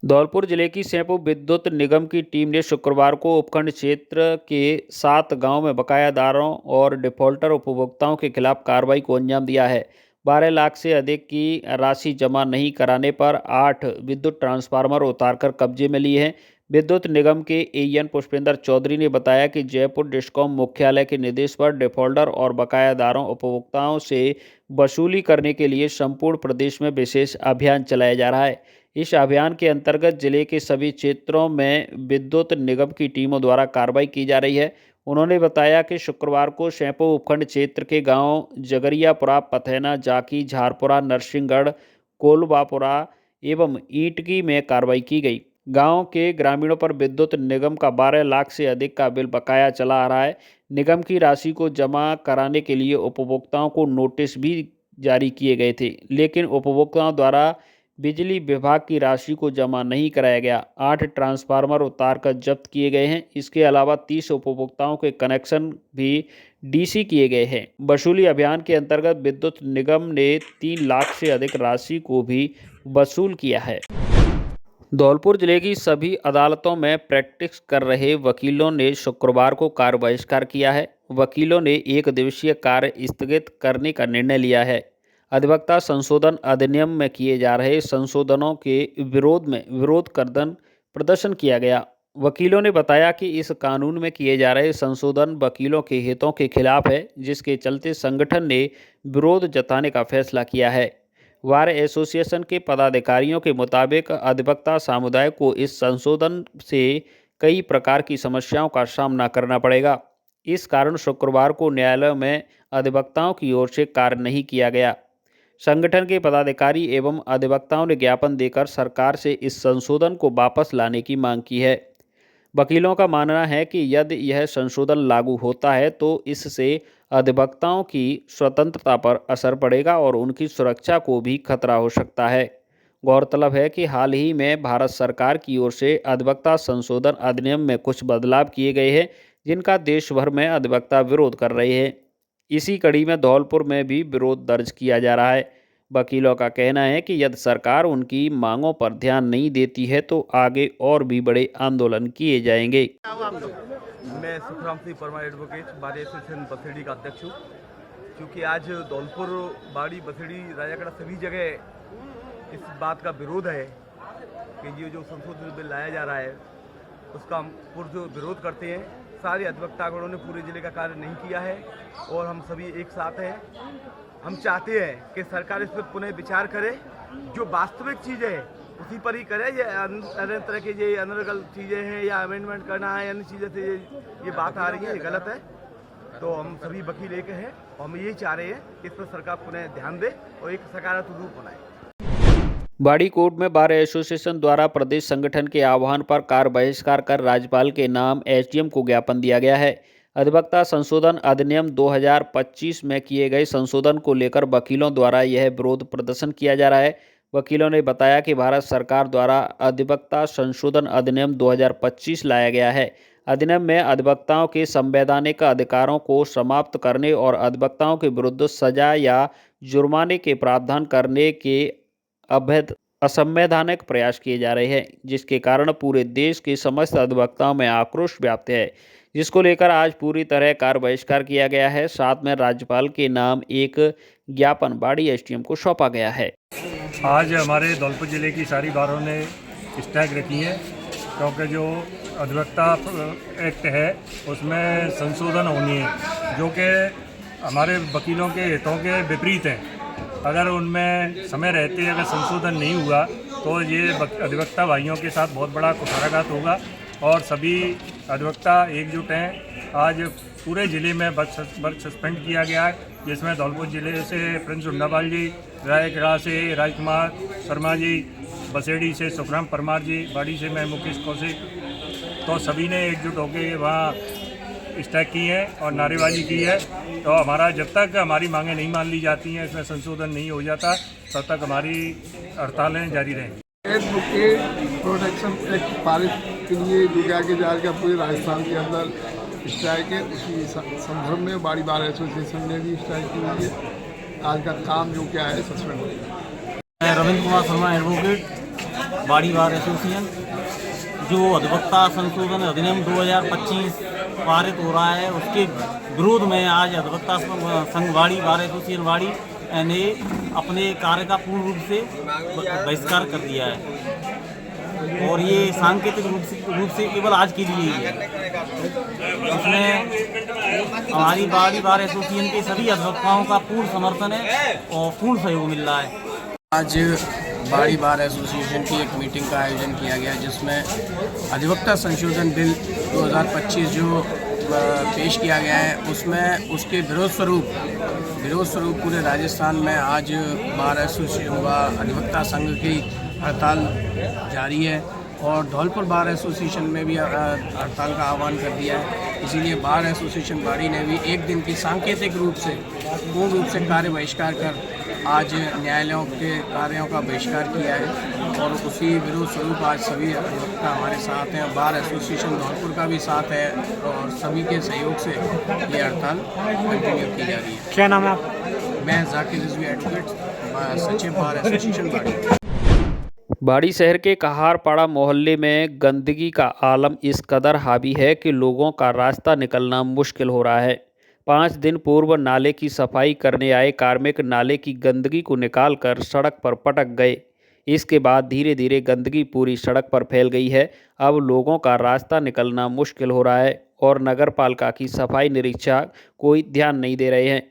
धौलपुर जिले की सेंपू विद्युत निगम की टीम ने शुक्रवार को उपखंड क्षेत्र के 7 गांव में बकायादारों और डिफॉल्टर उपभोक्ताओं के खिलाफ कार्रवाई को अंजाम दिया है। 12 लाख से अधिक की राशि जमा नहीं कराने पर 8 विद्युत ट्रांसफार्मर उतारकर कब्जे में लिए हैं। विद्युत निगम के एएन पुष्पेंद्र चौधरी ने बताया कि जयपुर डिस्कॉम मुख्यालय के निर्देश पर डिफॉल्टर और बकायादारों उपभोक्ताओं से वसूली करने के लिए संपूर्ण प्रदेश में विशेष अभियान चलाया जा रहा है। इस अभियान के अंतर्गत जिले के सभी क्षेत्रों में विद्युत निगम की टीमों द्वारा कार्रवाई की जा रही है। उन्होंने बताया कि शुक्रवार को सेंपू उपखंड क्षेत्र के गांव जगरियापुरा, पथैना, जाकी, झारपुरा, नरसिंहगढ़, कोलबापुरा एवं ईंटकी में कार्रवाई की गई। गांव के ग्रामीणों पर विद्युत निगम का 12 लाख से अधिक का बिल बकाया चला आ रहा है। निगम की राशि को जमा कराने के लिए उपभोक्ताओं को नोटिस भी जारी किए गए थे, लेकिन उपभोक्ताओं द्वारा बिजली विभाग की राशि को जमा नहीं कराया गया। 8 ट्रांसफार्मर उतारकर जब्त किए गए हैं। इसके अलावा 30 उपभोक्ताओं के कनेक्शन भी डीसी किए गए हैं। वसूली अभियान के अंतर्गत विद्युत निगम ने 3 लाख से अधिक राशि को भी वसूल किया है। धौलपुर जिले की सभी अदालतों में प्रैक्टिस कर रहे वकीलों ने शुक्रवार को कार्य बहिष्कार किया है। वकीलों ने 1 दिवसीय कार्य स्थगित करने का निर्णय लिया है। अधिवक्ता संशोधन अधिनियम में किए जा रहे संशोधनों के विरोध में विरोध प्रदर्शन किया गया। वकीलों ने बताया कि इस कानून में किए जा रहे संशोधन वकीलों के हितों के खिलाफ है, जिसके चलते संगठन ने विरोध जताने का फैसला किया है। बार एसोसिएशन के पदाधिकारियों के मुताबिक अधिवक्ता समुदाय को इस संशोधन से कई प्रकार की समस्याओं का सामना करना पड़ेगा। इस कारण शुक्रवार को न्यायालय में अधिवक्ताओं की ओर से कार्य नहीं किया गया। संगठन के पदाधिकारी एवं अधिवक्ताओं ने ज्ञापन देकर सरकार से इस संशोधन को वापस लाने की मांग की है। वकीलों का मानना है कि यदि यह संशोधन लागू होता है तो इससे अधिवक्ताओं की स्वतंत्रता पर असर पड़ेगा और उनकी सुरक्षा को भी खतरा हो सकता है। गौरतलब है कि हाल ही में भारत सरकार की ओर से अधिवक्ता संशोधन अधिनियम में कुछ बदलाव किए गए हैं, जिनका देश भर में अधिवक्ता विरोध कर रहे हैं। इसी कड़ी में धौलपुर में भी विरोध दर्ज किया जा रहा है। वकीलों का कहना है कि यदि सरकार उनकी मांगों पर ध्यान नहीं देती है तो आगे और भी बड़े आंदोलन किए जाएंगे। मैं सुखराम सिंह परमार एडवोकेट बाड़ी एसोसिएशन बसेड़ी का अध्यक्ष हूँ। क्योंकि आज धौलपुर, बाड़ी, बसेड़ी, राजागढ़ सभी जगह इस बात का विरोध है कि ये जो संशोधित बिल लाया जा रहा है उसका हम पुरजोर विरोध करते हैं। सारे अधिवक्तागणों ने पूरे जिले का कार्य नहीं किया है और हम सभी एक साथ हैं। हम चाहते हैं कि सरकार इस पर पुनः विचार करे, जो वास्तविक चीज़ें हैं उसी पर ही करे। ये अन्य तरह की ये अनर्गल चीज़ें हैं या अमेंडमेंट करना है, अन्य चीज़ें से ये बात आ रही है, ये गलत है। तो हम सभी वकील एक हैं और हम यही चाह रहे हैं कि इस पर सरकार पुनः ध्यान दे और एक सकारात्मक रूप बनाए। बाड़ी कोर्ट में बार एसोसिएशन द्वारा प्रदेश संगठन के आह्वान पर कार्य बहिष्कार कर राज्यपाल के नाम एसडीएम को ज्ञापन दिया गया है। अधिवक्ता संशोधन अधिनियम 2025 में किए गए संशोधन को लेकर वकीलों द्वारा यह विरोध प्रदर्शन किया जा रहा है। वकीलों ने बताया कि भारत सरकार द्वारा अधिवक्ता संशोधन अधिनियम 2025 लाया गया है। अधिनियम में अधिवक्ताओं के संवैधानिक अधिकारों को समाप्त करने और अधिवक्ताओं के विरुद्ध सजा या जुर्माने के प्रावधान करने के असंवैधानिक प्रयास किए जा रहे हैं, जिसके कारण पूरे देश के समस्त अधिवक्ताओं में आक्रोश व्याप्त है, जिसको लेकर आज पूरी तरह कार्य बहिष्कार किया गया है। साथ में राज्यपाल के नाम एक ज्ञापन बाड़ी एसडीएम को सौंपा गया है। आज हमारे धौलपुर जिले की सारी बारों ने स्ट्राइक रखी है, क्योंकि जो अधिवक्ता एक्ट है उसमें संशोधन होनी है, जो कि हमारे वकीलों के हितों के विपरीत हैं। अगर उनमें समय रहते अगर संशोधन नहीं हुआ तो ये अधिवक्ता भाइयों के साथ बहुत बड़ा कुठाराघात होगा और सभी अधिवक्ता एकजुट हैं। आज पूरे ज़िले में वर्क सस्पेंड किया गया है, जिसमें धौलपुर ज़िले से प्रिंस उंडापाल जी, रायगढ़ से राजकुमार शर्मा जी, बसेड़ी से सुखराम परमार जी, बाड़ी से मैं मुकेश कौशिक, तो सभी ने एकजुट होकर वहाँ स्ट्राइक की है और नारेबाजी की है। तो हमारा जब तक हमारी मांगें नहीं मान ली जाती हैं, इसमें संशोधन नहीं हो जाता, तब तक हमारी हड़तालें जारी रहेंगी। एडवोकेट प्रोटेक्शन एक्ट पारित के लिए जो आगे जा रहा पूरे राजस्थान के अंदर स्ट्राइक है, उसी संदर्भ में बाड़ी बार एसोसिएशन ने भी स्ट्राइक की हुई है। आज का काम जो क्या है सस्पेंड हो गया। रविंद्र कुमार शर्मा एडवोकेट बाड़ी बार एसोसिएशन जो अधिवक्ता संशोधन अधिनियम 2025 पारित हो रहा है उसके विरोध में आज अधिवक्ता संघ बाड़ी बार एसोसिएशन बाड़ी ने अपने कार्य का पूर्ण रूप से बहिष्कार कर दिया है और ये सांकेतिक रूप से केवल आज के लिए ही है। इसमें हमारी बाड़ी बार एसोसिएशन के सभी अधिवक्ताओं का पूर्ण समर्थन है और पूर्ण सहयोग मिल रहा है। आज बाड़ी बार एसोसिएशन की एक मीटिंग का आयोजन किया गया जिसमें अधिवक्ता संशोधन बिल 2025 जो पेश किया गया है उसमें उसके विरोध स्वरूप पूरे राजस्थान में आज बार एसोसिएशन व अधिवक्ता संघ की हड़ताल जारी है और धौलपुर बार एसोसिएशन में भी हड़ताल का आह्वान कर दिया है। इसीलिए बार एसोसिएशन बाड़ी ने भी एक दिन की सांकेतिक रूप से पूर्ण रूप से कार्य बहिष्कार कर आज न्यायालयों के कार्यों का बहिष्कार किया है और उसी विरोध स्वरूप आज सभी अधिवक्ता हमारे साथ हैं। बार एसोसिएशन धौलपुर का भी साथ है और सभी के सहयोग से ये हड़ताल कंटिन्यू की जा रही है। क्या नाम है आप? मैं जाकिर रिजवी एडवोकेट सचिव बार एसोसिएशन बाड़ी। बाड़ी शहर के कहारपाड़ा मोहल्ले में गंदगी का आलम इस कदर हावी है कि लोगों का रास्ता निकलना मुश्किल हो रहा है। 5 दिन पूर्व नाले की सफाई करने आए कार्मिक नाले की गंदगी को निकालकर सड़क पर पटक गए। इसके बाद धीरे धीरे गंदगी पूरी सड़क पर फैल गई है। अब लोगों का रास्ता निकलना मुश्किल हो रहा है और नगर पालिका की सफाई निरीक्षक कोई ध्यान नहीं दे रहे हैं।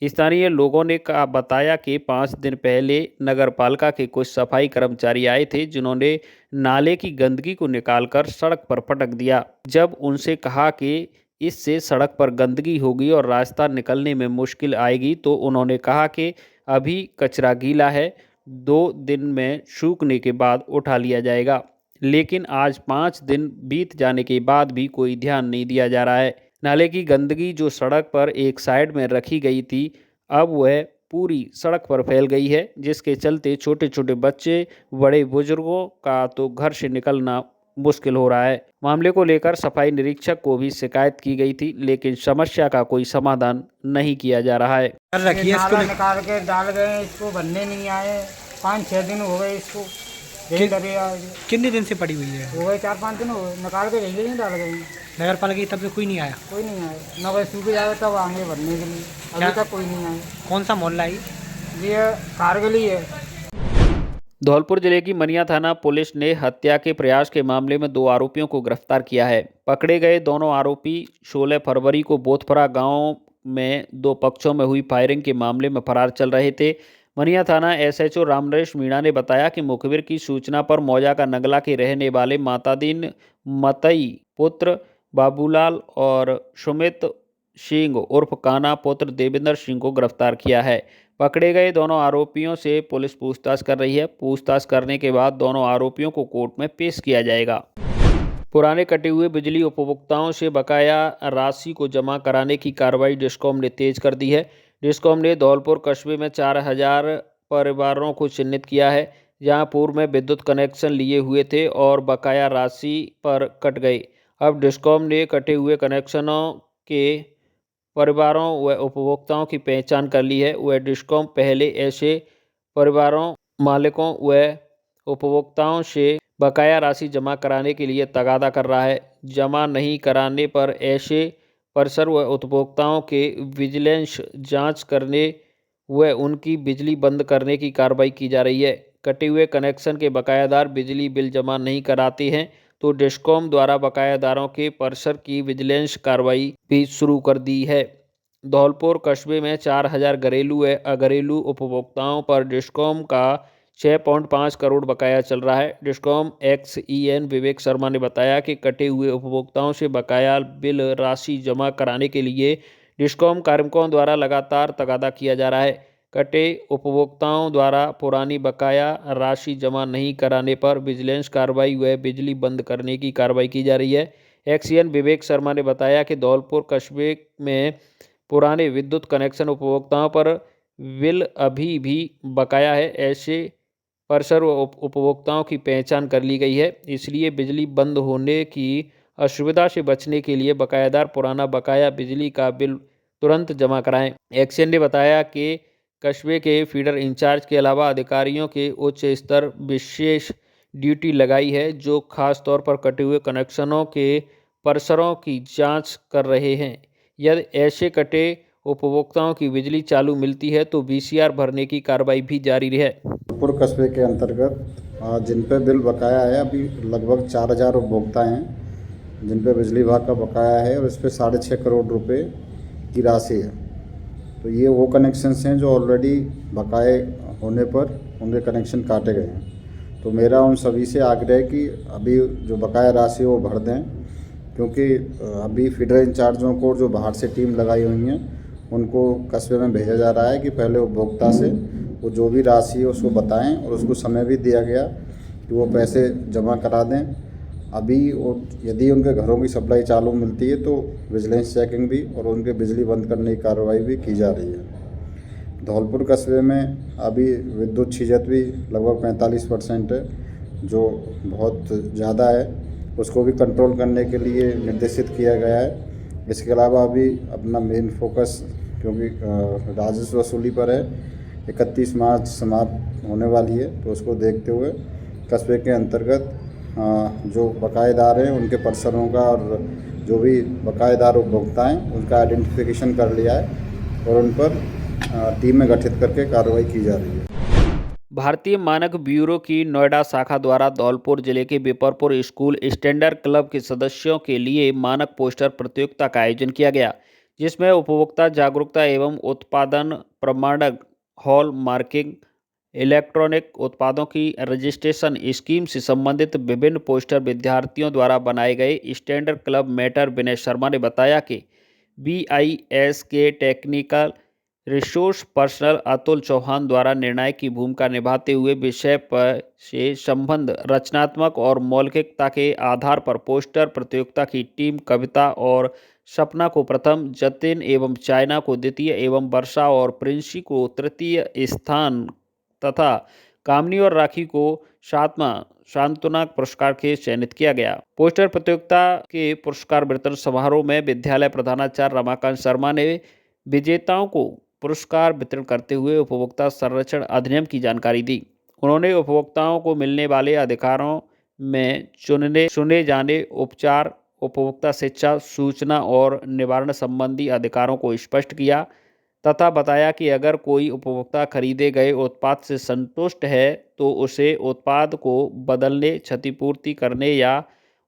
स्थानीय लोगों ने बताया कि 5 दिन पहले नगर पालिका के कुछ सफाई कर्मचारी आए थे जिन्होंने नाले की गंदगी को निकालकर सड़क पर पटक दिया। जब उनसे कहा कि इससे सड़क पर गंदगी होगी और रास्ता निकलने में मुश्किल आएगी तो उन्होंने कहा कि अभी कचरा गीला है, 2 दिन में सूखने के बाद उठा लिया जाएगा। लेकिन आज 5 दिन बीत जाने के बाद भी कोई ध्यान नहीं दिया जा रहा है। नाले की गंदगी जो सड़क पर एक साइड में रखी गई थी अब वह पूरी सड़क पर फैल गई है, जिसके चलते छोटे छोटे बच्चे बड़े बुजुर्गों का तो घर से निकलना मुश्किल हो रहा है। मामले को लेकर सफाई निरीक्षक को भी शिकायत की गई थी लेकिन समस्या का कोई समाधान नहीं किया जा रहा है। नाला निकाल के डाल गए, इसको बनने नहीं आए। 5-6 दिन हो गए इसको। कितने दिन से पड़ी हुई है? हो गए 4-5 दिन हो गए, निकाल के भेज नहीं डाल गए। नगर पालिका की तरफ से कोई नहीं आया? कोई नहीं आया। न वह सूख जाए तब आएंगे भरने के लिए, अभी तक कोई नहीं आया। कौन सा मोहल्ला है ये? कारगिल ही है। धौलपुर जिले की मनिया थाना पुलिस ने हत्या के प्रयास के मामले में 2 आरोपियों को गिरफ्तार किया है। पकड़े गए दोनों आरोपी 16 फरवरी को बोथपरा गांव में 2 पक्षों में हुई फायरिंग के मामले में फरार चल रहे थे। मनिया थाना एसएचओ रामनरेश मीणा ने बताया कि मुखबिर की सूचना पर मौजा का नगला के रहने वाले मातादीन मतई पुत्र बाबूलाल और सुमित सिंह उर्फ काना पुत्र देवेंद्र सिंह को गिरफ्तार किया है। पकड़े गए दोनों आरोपियों से पुलिस पूछताछ कर रही है। पूछताछ करने के बाद दोनों आरोपियों को कोर्ट में पेश किया जाएगा। पुराने कटे हुए बिजली उपभोक्ताओं से बकाया राशि को जमा कराने की कार्रवाई डिस्कॉम ने तेज कर दी है। डिस्कॉम ने धौलपुर कस्बे में 4000 परिवारों को चिन्हित किया है जहां पूर्व में विद्युत कनेक्शन लिए हुए थे और बकाया राशि पर कट गए। अब डिस्कॉम ने कटे हुए कनेक्शनों के परिवारों व उपभोक्ताओं की पहचान कर ली है। वह डिस्कॉम पहले ऐसे परिवारों, मालिकों व उपभोक्ताओं से बकाया राशि जमा कराने के लिए तगादा कर रहा है। जमा नहीं कराने पर ऐसे परिसर व उपभोक्ताओं के विजिलेंस जांच करने व उनकी बिजली बंद करने की कार्रवाई की जा रही है। कटे हुए कनेक्शन के बकायादार बिजली बिल जमा नहीं कराते हैं तो डिस्कॉम द्वारा बकायादारों के परिसर की विजिलेंस कार्रवाई भी शुरू कर दी है। धौलपुर कस्बे में 4000 घरेलू व अघरेलू उपभोक्ताओं पर डिस्कॉम का 6.5 करोड़ बकाया चल रहा है। डिस्कॉम XEN विवेक शर्मा ने बताया कि कटे हुए उपभोक्ताओं से बकाया बिल राशि जमा कराने के लिए डिस्कॉम कार्मिकों द्वारा लगातार तगादा किया जा रहा है। कटे उपभोक्ताओं द्वारा पुरानी बकाया राशि जमा नहीं कराने पर विजिलेंस कार्रवाई व बिजली बंद करने की कार्रवाई की जा रही है। XEN विवेक शर्मा ने बताया कि धौलपुर कस्बे में पुराने विद्युत कनेक्शन उपभोक्ताओं पर बिल अभी भी बकाया है। ऐसे परिसर व उपभोक्ताओं की पहचान कर ली गई है, इसलिए बिजली बंद होने की असुविधा से बचने के लिए बकायादार पुराना बकाया बिजली का बिल तुरंत जमा कराएं। XEN ने बताया कि कस्बे के फीडर इंचार्ज के अलावा अधिकारियों के उच्च स्तर विशेष ड्यूटी लगाई है, जो खास तौर पर कटे हुए कनेक्शनों के परिसरों की जांच कर रहे हैं। यदि ऐसे कटे उपभोक्ताओं की बिजली चालू मिलती है तो VCR भरने की कार्रवाई भी जारी है। धौलपुर कस्बे के अंतर्गत जिन पे बिल बकाया है, अभी लगभग 4000 उपभोक्ता हैं जिन पे बिजली विभाग का बकाया है और इस पे 6.5 करोड़ रुपए की राशि है। तो ये वो कनेक्शंस हैं जो ऑलरेडी बकाए होने पर उनके कनेक्शन काटे गए हैं। तो मेरा उन सभी से आग्रह है कि अभी जो बकाया राशि वो भर दें, क्योंकि अभी फीडर इंचार्जों को जो बाहर से टीम लगाई हुई हैं उनको कस्बे में भेजा जा रहा है कि पहले उपभोक्ता से वो जो भी राशि है उसको बताएं, और उसको समय भी दिया गया कि वो पैसे जमा करा दें। अभी यदि उनके घरों की सप्लाई चालू मिलती है तो विजिलेंस चेकिंग भी और उनके बिजली बंद करने की कार्रवाई भी की जा रही है। धौलपुर कस्बे में अभी विद्युत छिजत भी लगभग 45% है, जो बहुत ज़्यादा है। उसको भी कंट्रोल करने के लिए निर्देशित किया गया है। इसके अलावा अभी अपना मेन फोकस, क्योंकि राजस्व वसूली पर है, 31 मार्च समाप्त होने वाली है, तो उसको देखते हुए कस्बे के अंतर्गत जो बकायेदार हैं उनके परिसरों का और जो भी बकायेदार उपभोक्ता हैं उनका आइडेंटिफिकेशन कर लिया है और उन पर टीमें गठित करके कार्रवाई की जा रही है। भारतीय मानक ब्यूरो की नोएडा शाखा द्वारा धौलपुर जिले के बेपरपुर स्कूल स्टैंडर्ड क्लब के सदस्यों के लिए मानक पोस्टर प्रतियोगिता का आयोजन किया गया, जिसमें उपभोक्ता जागरूकता एवं उत्पादन प्रमाणक, हॉल मार्किंग, इलेक्ट्रॉनिक उत्पादों की रजिस्ट्रेशन स्कीम से संबंधित विभिन्न पोस्टर विद्यार्थियों द्वारा बनाए गए। Standard club mentor Vinay Sharma ने बताया कि BIS के technical resource personal Atul Chauhan द्वारा निर्णायक की भूमिका निभाते हुए विषय पर से संबंध रचनात्मक और मौलिकता के आधार पर पोस्टर प्रतियोगिता की टीम कविता और सपना को प्रथम, जतिन एवं चाइना को द्वितीय एवं वर्षा और प्रिंसी को तृतीय स्थान तथा कामनी और राखी को 7वां सांत्वना पुरस्कार के चयनित किया गया। पोस्टर प्रतियोगिता के पुरस्कार वितरण समारोह में विद्यालय प्रधानाचार्य रमाकांत शर्मा ने विजेताओं को पुरस्कार वितरण करते हुए उपभोक्ता संरक्षण अधिनियम की जानकारी दी। उन्होंने उपभोक्ताओं को मिलने वाले अधिकारों में चुने जाने उपचार, उपभोक्ता शिक्षा, सूचना और निवारण संबंधी अधिकारों को स्पष्ट किया तथा बताया कि अगर कोई उपभोक्ता खरीदे गए उत्पाद से संतुष्ट है तो उसे उत्पाद को बदलने, क्षतिपूर्ति करने या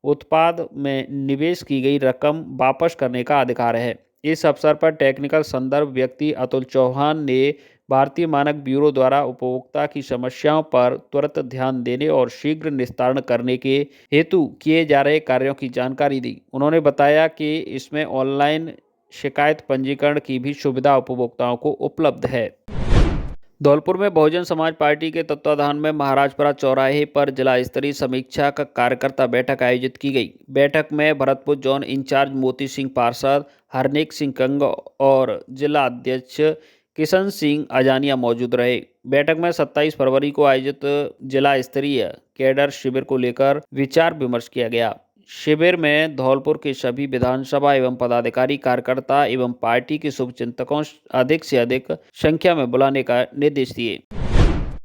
उत्पाद में निवेश की गई रकम वापस करने का अधिकार है। इस अवसर पर टेक्निकल संदर्भ व्यक्ति अतुल चौहान ने भारतीय मानक ब्यूरो द्वारा उपभोक्ता की समस्याओं पर तुरंत ध्यान देने और शीघ्र निस्तारण करने के हेतु किए जा रहे कार्यों की जानकारी दी। उन्होंने बताया कि इसमें ऑनलाइन शिकायत पंजीकरण की भी सुविधा उपभोक्ताओं को उपलब्ध है। धौलपुर में बहुजन समाज पार्टी के तत्वाधान में महाराजपुरा चौराहे पर जिला स्तरीय समीक्षा का कार्यकर्ता बैठक आयोजित की गई। बैठक में भरतपुर जोन इंचार्ज मोती सिंह पार्षद, हरनेक सिंह कंग और जिला अध्यक्ष किशन सिंह अजानिया मौजूद रहे। बैठक में 27 फरवरी को आयोजित जिला स्तरीय कैडर शिविर को लेकर विचार विमर्श किया गया। शिविर में धौलपुर के सभी विधानसभा एवं पदाधिकारी, कार्यकर्ता एवं पार्टी के शुभचिंतकों अधिक से अधिक संख्या में बुलाने का निर्देश दिए।